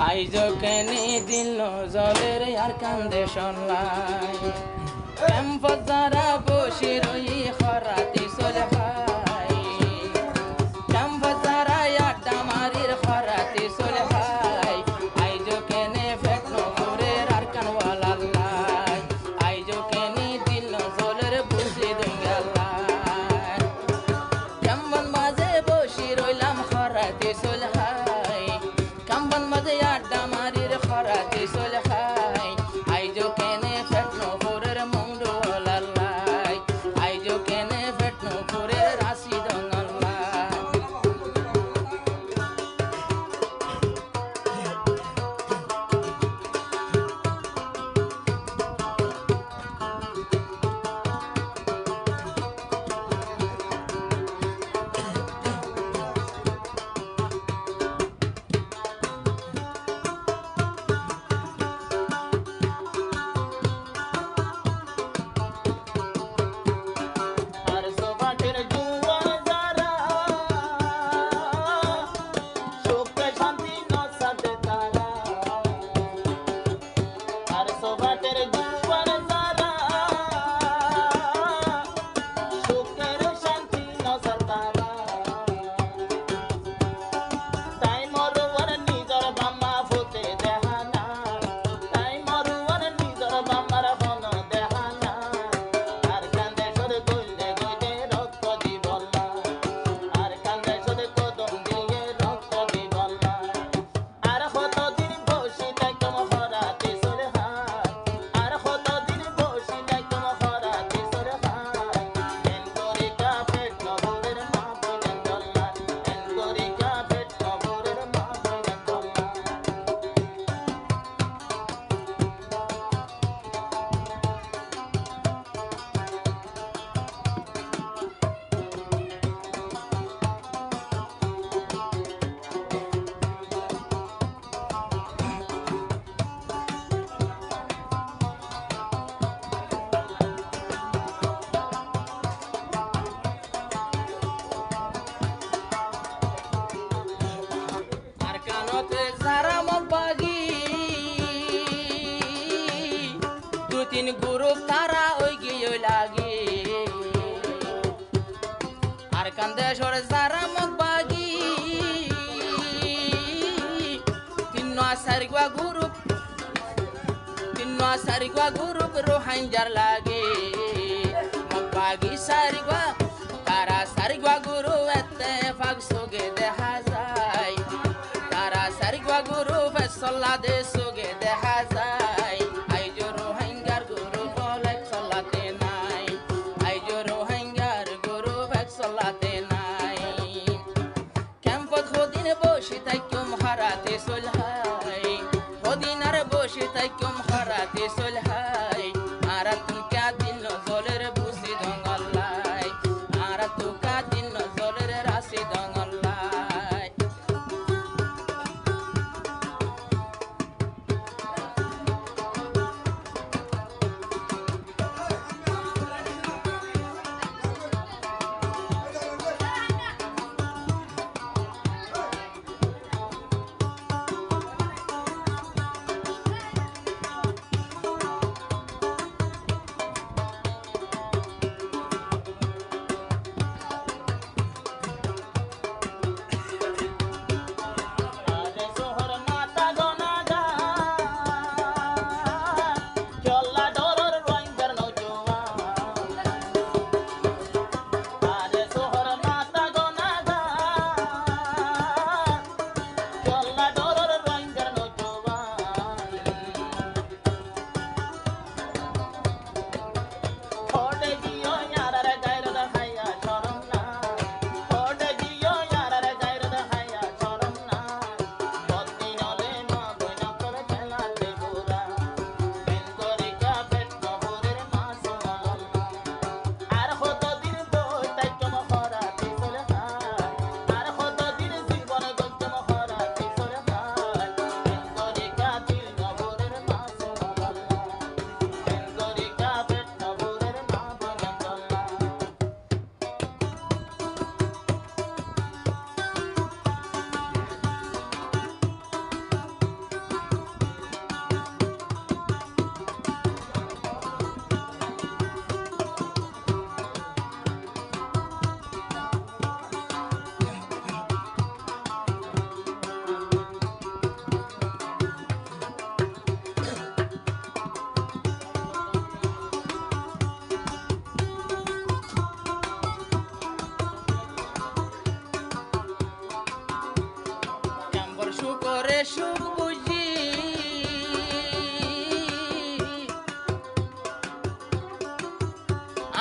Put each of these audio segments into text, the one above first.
আইজো কেনি দিল জলের আর কান্দে সনলাই ক্যাম্পত যারা বসে রই খরাতি চলে ভাই ক্যাম্পত যারা আড্ডা মারির খরাতি চলে ভাই আইজো কেনে ফেকনো ঘুরের আর কানওয়ালাই আইজো কেনি দিল জলের বুঝি দুঙ্গালাই ক্যাম্পত মাঝে বসে রইলাম খরাতি চলে ভাই ক্যাম্পত মাঝে আড্ডা মারির খরাতি চলে ভাই আইজো কেনে ফেকনো ঘুরের মুন্ডু লালাই আইজো কেনে ফেকনো ঘুরের রাশি দঙ্গালাই আর সোবাটের জুয়ার যারা সুখে শান্তি নসাতে তারা আর সোবাটের জুয়ার যারা সুখের শান্তি নসাতে তারা তাই মরুয়ার নিজর বাম্মা ফুতে দেহানা তাই মরুয়ার নিজর বাম্মার বন দেহানা আর কান্দে সরে গইলে গইলে রক্ত দিবল্লা আর কান্দে সরে কদম দিয়ে রক্ত দিবল্লা আর কতদিন বসি থাকতাম হরাতে সরে হাত আর কতদিন বসি থাকতাম হরাতে সরে হাত এন করে কাপেট নবরের মা বইলেন দল্লা এন করে কাপেট নবরের মা বইলেন দল্লা আর কানতে সারা মগবাগি দু তিন গ্রুপ তারা ওই গিয়ে লাগি আর কান্দে সরে সারা মগবাগি তিন সারিগা গ্রুপ রোহাইঞ্জার লাগে মগবাগি সারিগা তারা সারিগা গুরু এতে ফাগ সোগে দেখা যায় তারা সারিগা গুরু ফেসল্লা দে সোগে দেখা যায় আইজো রোহিঙ্গার গুরু ফলেক সল্লাতে নাই আইজো রোহিঙ্গার গুরু ফেসল্লাতে নাই ক্যাম্পত হদিন বসে থাইকুম হারাতে চলহাই হদিন আর বসে থাইকুম হারাতে চলহাই আর তুনকা দিন জলের বুঝি দঙ্গলাই আর তুকা দিন জলের রাশি দঙ্গলাই সুখ বুঝি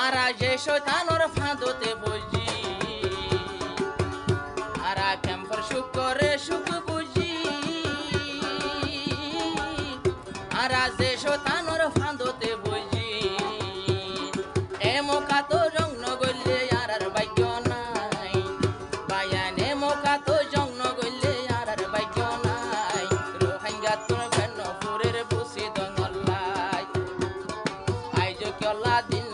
আরা যে শয়তানোর ফাঁদতে বুঝি আরা ক্যাম্পার সুখ করে সুখ বুঝি আরা যে শয়তানোর ফাঁদতে বুঝি এমকা তো জং নগলে আর ভাগ্য নাই বায়ান এমকা তো জং নগলে আর ভাগ্য নাই রোহিঙ্গা তোর বেন ফুরের বুসি দঙ্গলাই আইজ কলা দিন